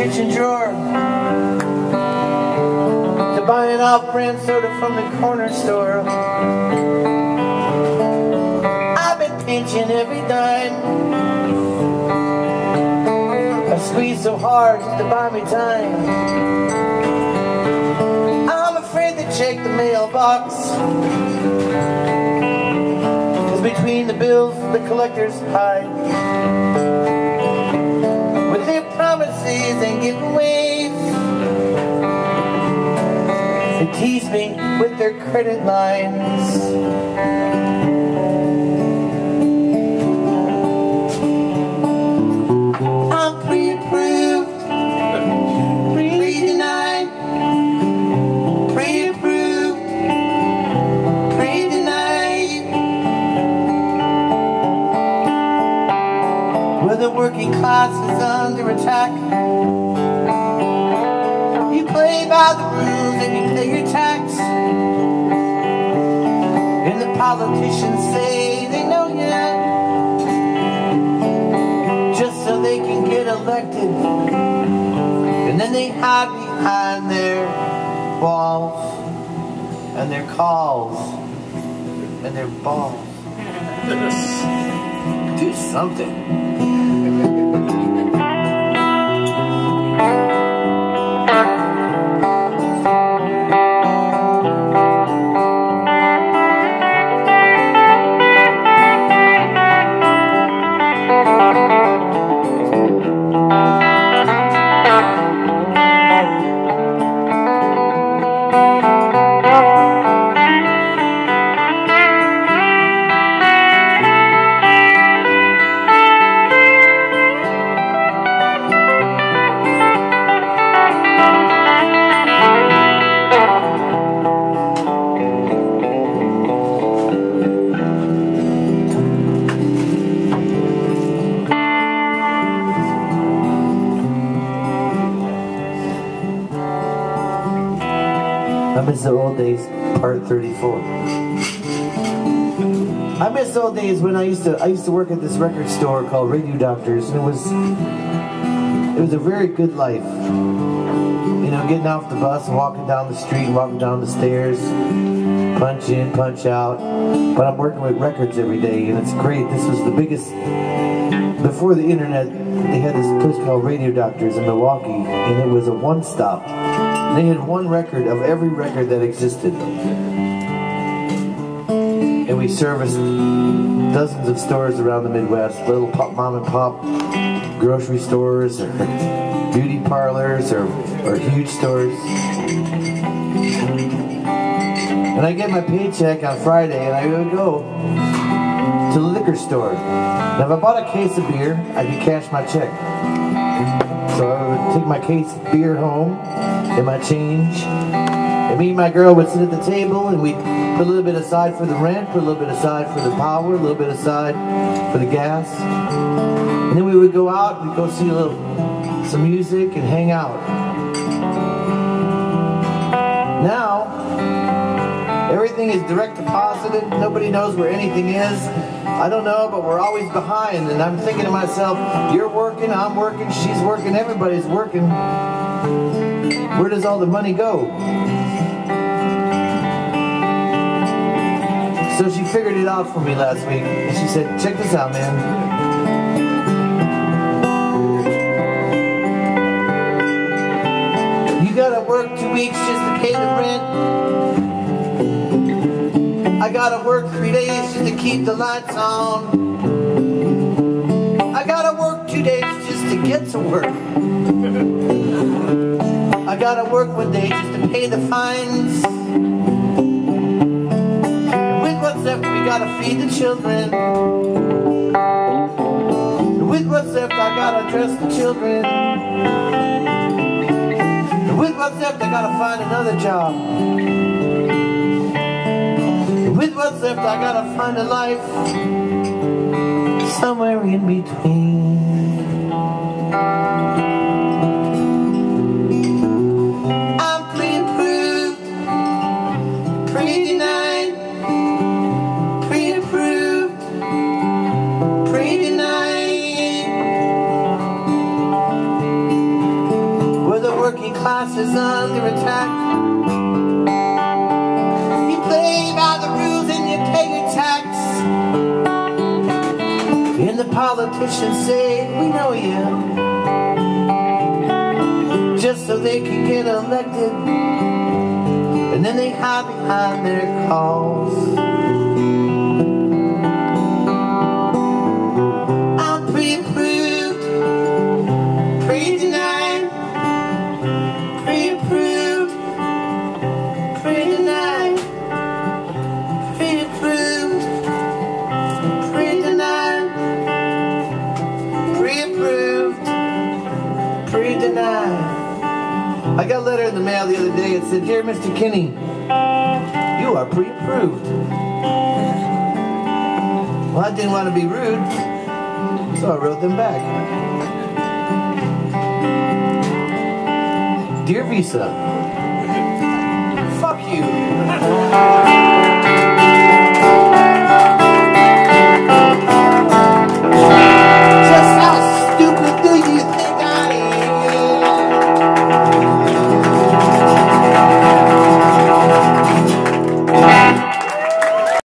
kitchen drawer to buy an off-brand soda from the corner store. I've been pinching every dime. I squeeze so hard just to buy me time. I'm afraid to check the mailbox, 'cause between the bills the collectors hide with their promises and giveaways. They tease me with their credit lines. I'm pre-approved, pre-denied, pre-approved, pre-denied. Where the working class is under attack, you play by the rules and you pay your tax. And the politicians say they know you, just so they can get elected. And then they hide behind their walls and their calls and their balls. Do something. I miss the old days, part 34. I miss the old days when I used to work at this record store called Radio Doctors, and it was a very good life. You know, getting off the bus and walking down the street, walking down the stairs, punch in, punch out. But I'm working with records every day, and it's great. This was the biggest, before the internet, they had this place called Radio Doctors in Milwaukee, and it was a one-stop. They had one record of every record that existed. And we serviced dozens of stores around the Midwest, little mom and pop grocery stores or beauty parlors or huge stores. And I get my paycheck on Friday and I would go to the liquor store. Now if I bought a case of beer, I could cash my check. So I would take my case of beer home and my change, and me and my girl would sit at the table and we'd put a little bit aside for the rent, put a little bit aside for the power, a little bit aside for the gas, and then we would go out and we'd go see some music and hang out. Now everything is direct deposited. Nobody knows where anything is. I don't know, but we're always behind, and I'm thinking to myself, you're working, I'm working, she's working, everybody's working. Where does all the money go? So she figured it out for me last week, and she said, check this out, man. You gotta work 2 weeks just to pay the rent. I gotta work 3 days just to keep the lights on. I gotta work 2 days just to get to work. I gotta work 1 day just to pay the fines. And with what's left, we gotta feed the children. And with what's left, I gotta dress the children. And with what's left, I gotta find another job. With what's left, I gotta find a life somewhere in between. I'm pre-approved, pre-denied, pre-approved, pre-denied. is under attack. You play by the rules and you pay your tax. And the politicians say, we know you, just so they can get elected. And then they hide behind their calls. I'm pre-approved, pre-denied, pre-approved, pre-denied, pre-approved, pre-denied, pre-approved, pre-denied. I got a letter in the mail the other day. It said, "Dear Mr. Kinney, you are pre-approved." Well, I didn't want to be rude, so I wrote them back. Dear Visa,